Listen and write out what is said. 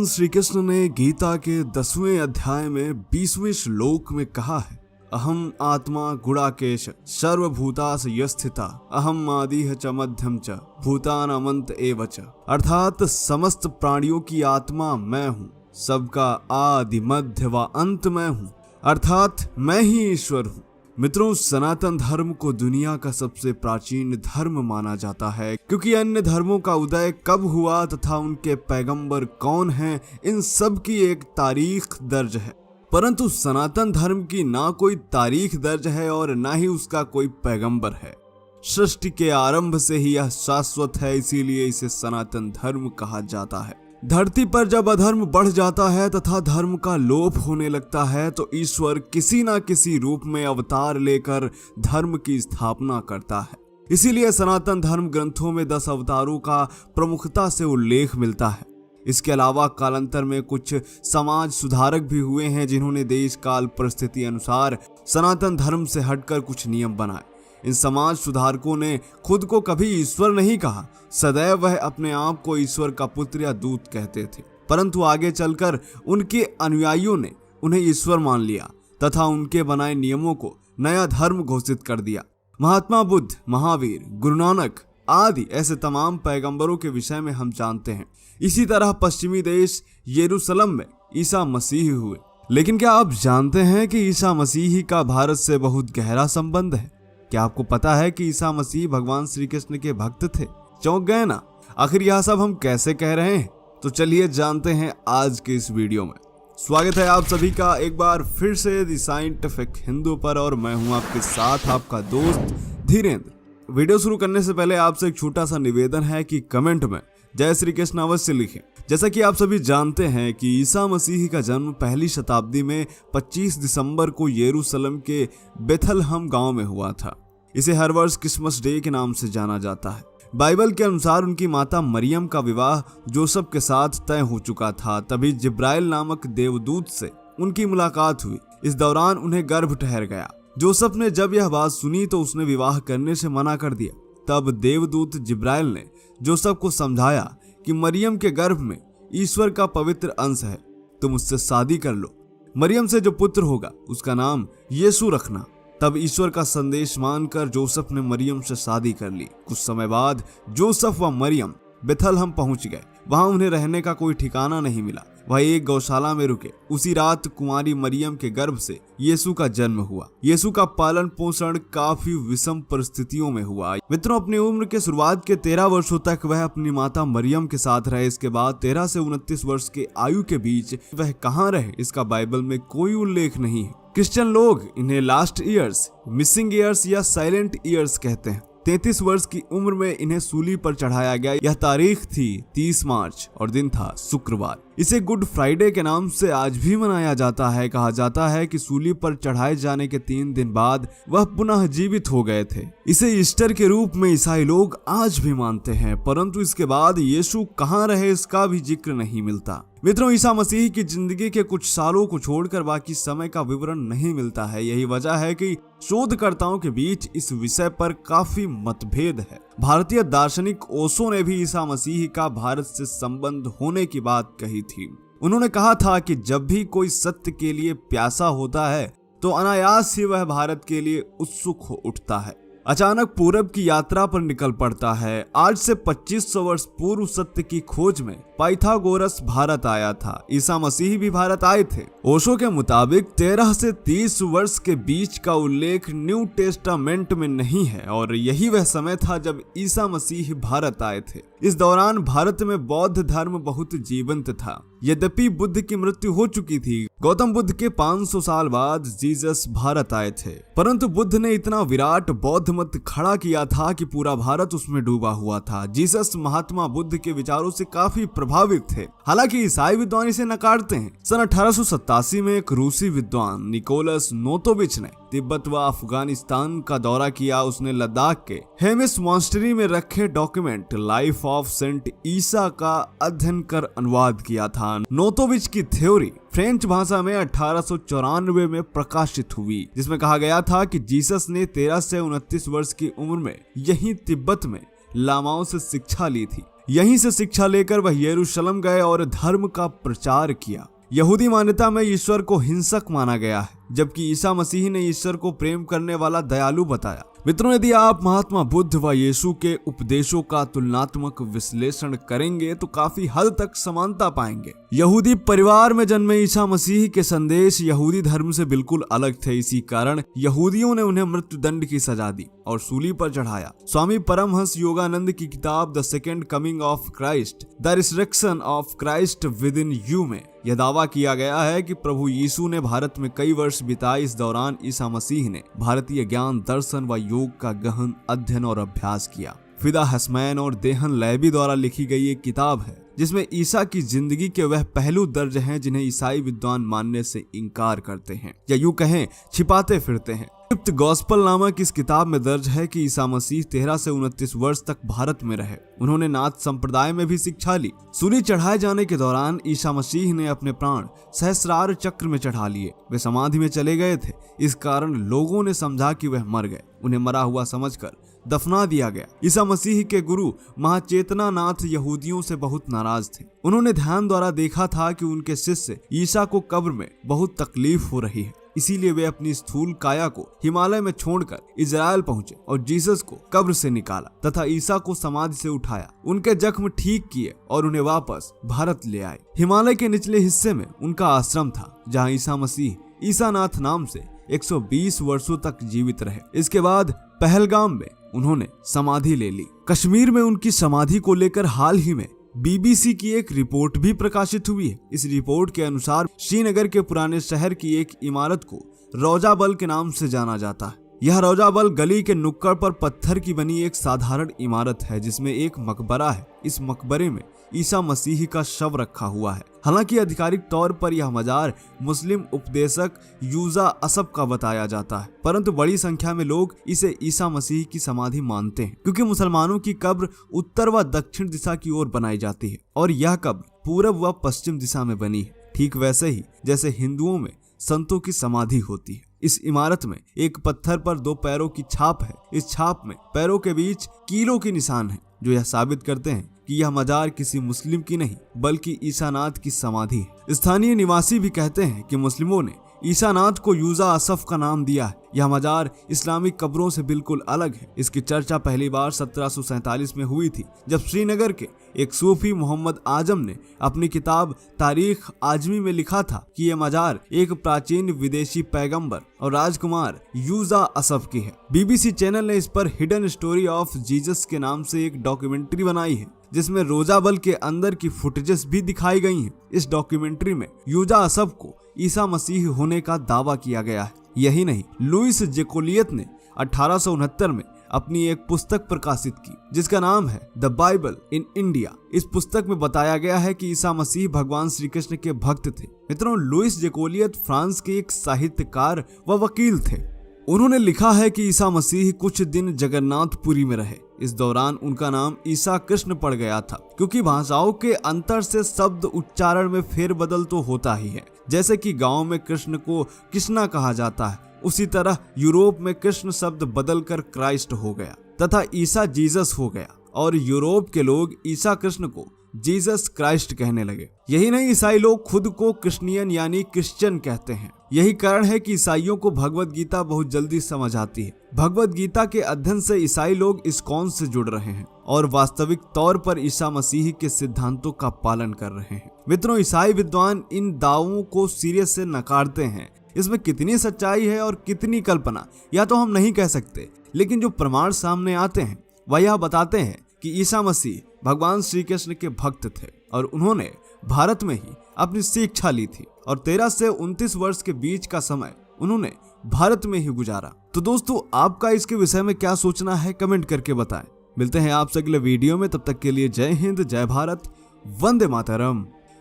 श्री कृष्ण ने गीता के 10वें अध्याय में 20वें श्लोक में कहा है, अहम आत्मा गुणाकेश सर्वभूतास यस्थिता अहम आदिह च मध्यम च भूतानामंत एव च। अर्थात समस्त प्राणियों की आत्मा मैं हूँ, सबका आदि मध्य व अंत मैं हूँ, अर्थात मैं ही ईश्वर हूँ। मित्रों, सनातन धर्म को दुनिया का सबसे प्राचीन धर्म माना जाता है, क्योंकि अन्य धर्मों का उदय कब हुआ तथा उनके पैगंबर कौन हैं, इन सब की एक तारीख दर्ज है। परंतु सनातन धर्म की ना कोई तारीख दर्ज है और ना ही उसका कोई पैगंबर है। सृष्टि के आरंभ से ही यह शाश्वत है, इसीलिए इसे सनातन धर्म कहा जाता है। धरती पर जब अधर्म बढ़ जाता है तथा धर्म का लोप होने लगता है तो ईश्वर किसी न किसी रूप में अवतार लेकर धर्म की स्थापना करता है। इसीलिए सनातन धर्म ग्रंथों में 10 अवतारों का प्रमुखता से उल्लेख मिलता है। इसके अलावा कालांतर में कुछ समाज सुधारक भी हुए हैं, जिन्होंने देश काल परिस्थिति अनुसार सनातन धर्म से हटकर कुछ नियम बनाए। इन समाज सुधारकों ने खुद को कभी ईश्वर नहीं कहा, सदैव वह अपने आप को ईश्वर का पुत्र या दूत कहते थे। परंतु आगे चलकर उनके अनुयायियों ने उन्हें ईश्वर मान लिया तथा उनके बनाए नियमों को नया धर्म घोषित कर दिया। महात्मा बुद्ध, महावीर, गुरु नानक आदि ऐसे तमाम पैगंबरों के विषय में हम जानते हैं। इसी तरह पश्चिमी देश यरूशलेम में ईसा मसीह हुए। लेकिन क्या आप जानते हैं कि ईसा मसीह का भारत से बहुत गहरा संबंध है? क्या आपको पता है कि ईसा मसीह भगवान श्री कृष्ण के भक्त थे? चौंक गए ना? आखिर यह सब हम कैसे कह रहे हैं? तो चलिए जानते हैं आज के इस वीडियो में। स्वागत है आप सभी का एक बार फिर से द साइंटिफिक हिंदू पर, और मैं हूं आपके साथ आपका दोस्त धीरेन्द्र। वीडियो शुरू करने से पहले आपसे एक छोटा सा निवेदन है कि कमेंट में जय श्री कृष्ण अवश्य लिखें। जैसा कि आप सभी जानते हैं कि ईसा मसीह का जन्म पहली शताब्दी में 25 दिसंबर को यरूशलेम के बेथलहम गांव में हुआ था। इसे हर वर्ष क्रिसमस डे के नाम से जाना जाता है। बाइबल के अनुसार उनकी माता मरियम का विवाह जोसेफ के साथ तय हो चुका था। तभी जिब्राइल नामक देवदूत से उनकी मुलाकात हुई। इस दौरान उन्हें गर्भ ठहर गया। जोसेफ ने जब यह बात सुनी तो उसने विवाह करने से मना कर दिया। तब देवदूत जिब्राइल ने जोसेफ को समझाया कि मरियम के गर्भ में ईश्वर का पवित्र अंश है, तुम उससे शादी कर लो। मरियम से जो पुत्र होगा उसका नाम यीशु रखना। तब ईश्वर का संदेश मानकर जोसेफ ने मरियम से शादी कर ली। कुछ समय बाद जोसेफ व मरियम बेथलहम पहुंच गए। वहां उन्हें रहने का कोई ठिकाना नहीं मिला। वह एक गौशाला में रुके। उसी रात कुंवारी मरियम के गर्भ से यीशु का जन्म हुआ। यीशु का पालन पोषण काफी विषम परिस्थितियों में हुआ। मित्रों, अपनी उम्र के शुरुआत के 13 वर्षों तक वह अपनी माता मरियम के साथ रहे। इसके बाद 13 से 29 वर्ष के आयु के बीच वह कहाँ रहे, इसका बाइबल में कोई उल्लेख नहीं है। क्रिश्चियन लोग इन्हें लास्ट ईयर्स, मिसिंग ईयर्स या साइलेंट ईयर्स कहते हैं। 33 वर्ष की उम्र में इन्हें सूली पर चढ़ाया गया। यह तारीख थी 30 मार्च और दिन था शुक्रवार। इसे गुड फ्राइडे के नाम से आज भी मनाया जाता है। कहा जाता है कि सूली पर चढ़ाए जाने के 3 दिन बाद वह पुनः जीवित हो गए थे। इसे ईस्टर के रूप में ईसाई लोग आज भी मानते हैं। परंतु इसके बाद यीशु कहाँ रहे, इसका भी जिक्र नहीं मिलता। मित्रों, ईसा मसीह की जिंदगी के कुछ सालों को छोड़कर बाकी समय का विवरण नहीं मिलता है। यही वजह है कि शोधकर्ताओं के बीच इस विषय पर काफी मतभेद है। भारतीय दार्शनिक ओशो ने भी ईसा मसीह का भारत से संबंध होने की बात कही थी। उन्होंने कहा था कि जब भी कोई सत्य के लिए प्यासा होता है तो अनायास ही वह भारत के लिए उत्सुक हो उठता है। अचानक पूरब की यात्रा पर निकल पड़ता है। आज से 2500 वर्ष पूर्व सत्य की खोज में पाइथागोरस भारत आया था। ईसा मसीह भी भारत आए थे। ओशो के मुताबिक 13 से 30 वर्ष के बीच का उल्लेख न्यू टेस्टामेंट में नहीं है, और यही वह समय था जब ईसा मसीह भारत आए थे। इस दौरान भारत में बौद्ध धर्म बहुत जीवंत था। यद्यपि बुद्ध की मृत्यु हो चुकी थी। गौतम बुद्ध के 500 साल बाद जीसस भारत आए थे। परंतु बुद्ध ने इतना विराट बौद्ध मत खड़ा किया था कि पूरा भारत उसमें डूबा हुआ था। जीसस महात्मा बुद्ध के विचारों से काफी प्रभावित थे। हालांकि ईसाई विद्वान इसे नकारते हैं। सन 1887 में एक रूसी विद्वान निकोलस नोतोविच ने तिब्बत व अफगानिस्तान का दौरा किया। उसने लद्दाख के हेमिस मॉन्स्टरी में रखे डॉक्यूमेंट लाइफ ऑफ सेंट ईसा का अध्ययन कर अनुवाद किया था। नोतोविच की थ्योरी फ्रेंच भाषा में 1894 में प्रकाशित हुई, जिसमें कहा गया था कि जीसस ने 13 से 29 वर्ष की उम्र में यहीं तिब्बत में लामाओं से शिक्षा ली थी। यहीं से शिक्षा लेकर वह यरूशलेम गए और धर्म का प्रचार किया। यहूदी मान्यता में ईश्वर को हिंसक माना गया है, जबकि ईसा मसीह ने ईश्वर को प्रेम करने वाला दयालु बताया। मित्रों, यदि आप महात्मा बुद्ध व यीशु के उपदेशों का तुलनात्मक विश्लेषण करेंगे तो काफी हद तक समानता पाएंगे। यहूदी परिवार में जन्मे ईसा मसीह के संदेश यहूदी धर्म से बिल्कुल अलग थे। इसी कारण यहूदियों ने उन्हें मृत्युदंड की सजा दी और सूली पर चढ़ाया। स्वामी परमहंस योगानंद की किताब the second coming of Christ, the resurrection of Christ with in you में यह दावा किया गया है कि प्रभु यीशु ने भारत में कई वर्ष बिताए। इस दौरान ईसा मसीह ने भारतीय ज्ञान, दर्शन व योग का गहन अध्ययन और अभ्यास किया। फिदा हसमैन और देहन लैबी द्वारा लिखी गई एक किताब है जिसमें ईसा की जिंदगी के वह पहलू दर्ज हैं जिन्हें ईसाई विद्वान मानने से इनकार करते हैं, या यूं कहें छिपाते फिरते हैं। क्रिप्ट गॉस्पल नामक इस किताब में दर्ज है कि ईसा मसीह 13 से 29 वर्ष तक भारत में रहे। उन्होंने नाथ संप्रदाय में भी शिक्षा ली। सूली चढ़ाए जाने के दौरान ईसा मसीह ने अपने प्राण सहस्रार चक्र में चढ़ा लिए। वे समाधि में चले गए थे। इस कारण लोगों ने समझा कि वह मर गए। उन्हें मरा हुआ समझकर दफना दिया गया। ईसा मसीह के गुरु महाचेतना नाथ यहूदियों से बहुत नाराज थे। उन्होंने ध्यान द्वारा देखा था कि उनके शिष्य ईसा को कब्र में बहुत तकलीफ हो रही है, इसीलिए वे अपनी स्थूल काया को हिमालय में छोड़कर इजराइल पहुंचे और जीसस को कब्र से निकाला तथा ईसा को समाधि से उठाया, उनके जख्म ठीक किए और उन्हें वापस भारत ले आए। हिमालय के निचले हिस्से में उनका आश्रम था जहां ईसा मसीह ईसा नाथ नाम से 120 वर्षों तक जीवित रहे। इसके बाद पहलगाम में उन्होंने समाधि ले ली। कश्मीर में उनकी समाधि को लेकर हाल ही में BBC की एक रिपोर्ट भी प्रकाशित हुई है। इस रिपोर्ट के अनुसार श्रीनगर के पुराने शहर की एक इमारत को रौजाबल के नाम से जाना जाता है। यह रौजाबल गली के नुक्कड़ पर पत्थर की बनी एक साधारण इमारत है जिसमें एक मकबरा है। इस मकबरे में ईसा मसीह का शव रखा हुआ है। हालांकि आधिकारिक तौर पर यह मजार मुस्लिम उपदेशक यूजा असब का बताया जाता है, परंतु बड़ी संख्या में लोग इसे ईसा मसीह की समाधि मानते हैं, क्योंकि मुसलमानों की कब्र उत्तर व दक्षिण दिशा की ओर बनाई जाती है और यह कब्र पूरब व पश्चिम दिशा में बनी है, ठीक वैसे ही जैसे हिंदुओं में संतों की समाधि होती है। इस इमारत में एक पत्थर पर 2 पैरों की छाप है। इस छाप में पैरों के बीच कीलों के निशान है, जो यह साबित करते हैं कि यह मजार किसी मुस्लिम की नहीं बल्कि ईसा नाथ की समाधि है। स्थानीय निवासी भी कहते हैं कि मुस्लिमों ने ईसा नाथ को यूजा असफ का नाम दिया है। यह मजार इस्लामिक कब्रों से बिल्कुल अलग है। इसकी चर्चा पहली बार 1747 में हुई थी, जब श्रीनगर के एक सूफी मोहम्मद आजम ने अपनी किताब तारीख आजमी में लिखा था कि यह मजार एक प्राचीन विदेशी पैगंबर और राजकुमार यूजा असफ की है। BBC चैनल ने इस पर हिडन स्टोरी ऑफ जीसस के नाम से एक डॉक्यूमेंट्री बनाई है, जिसमें रोजाबल के अंदर की फुटेजेस भी दिखाई गई हैं। इस डॉक्यूमेंट्री में यूजा असफ को ईसा मसीह होने का दावा किया गया है। यही नहीं, लुइस जेकोलियत ने 1869 में अपनी एक पुस्तक प्रकाशित की जिसका नाम है द बाइबल इन इंडिया। इस पुस्तक में बताया गया है कि ईसा मसीह भगवान श्री कृष्ण के भक्त थे। मित्रों, लुइस जेकोलियत फ्रांस के एक साहित्यकार व वकील थे। उन्होंने लिखा है कि ईसा मसीह कुछ दिन जगन्नाथपुरी में रहे। इस दौरान उनका नाम ईसा कृष्ण पड़ गया था, क्योंकि भाषाओं के अंतर से शब्द उच्चारण में फेरबदल तो होता ही है। जैसे कि गांव में कृष्ण को कृष्णा कहा जाता है, उसी तरह यूरोप में कृष्ण शब्द बदलकर क्राइस्ट हो गया तथा ईसा जीसस हो गया और यूरोप के लोग ईसा कृष्ण को जीसस क्राइस्ट कहने लगे। यही नहीं, ईसाई लोग खुद को क्रिश्चियन यानी क्रिश्चियन कहते हैं। यही कारण है कि ईसाइयों को भगवत गीता बहुत जल्दी समझ आती है। भगवत गीता के अध्ययन से ईसाई लोग इस्कॉन से जुड़ रहे हैं और वास्तविक तौर पर ईसा मसीह के सिद्धांतों का पालन कर रहे हैं। मित्रों, ईसाई विद्वान इन दावों को सीरियस से नकारते हैं। इसमें कितनी सच्चाई है और कितनी कल्पना, या तो हम नहीं कह सकते, लेकिन जो प्रमाण सामने आते हैं वह यह बताते हैं कि ईसा मसीह भगवान श्री कृष्ण के भक्त थे और उन्होंने भारत में ही अपनी शिक्षा ली थी और 13 से 29 वर्ष के बीच का समय उन्होंने भारत में ही गुजारा। तो दोस्तों, आपका इसके विषय में क्या सोचना है, कमेंट करके बताएं। मिलते हैं आपसे अगले वीडियो में, तब तक के लिए जय हिंद, जय भारत, वंदे मातरम।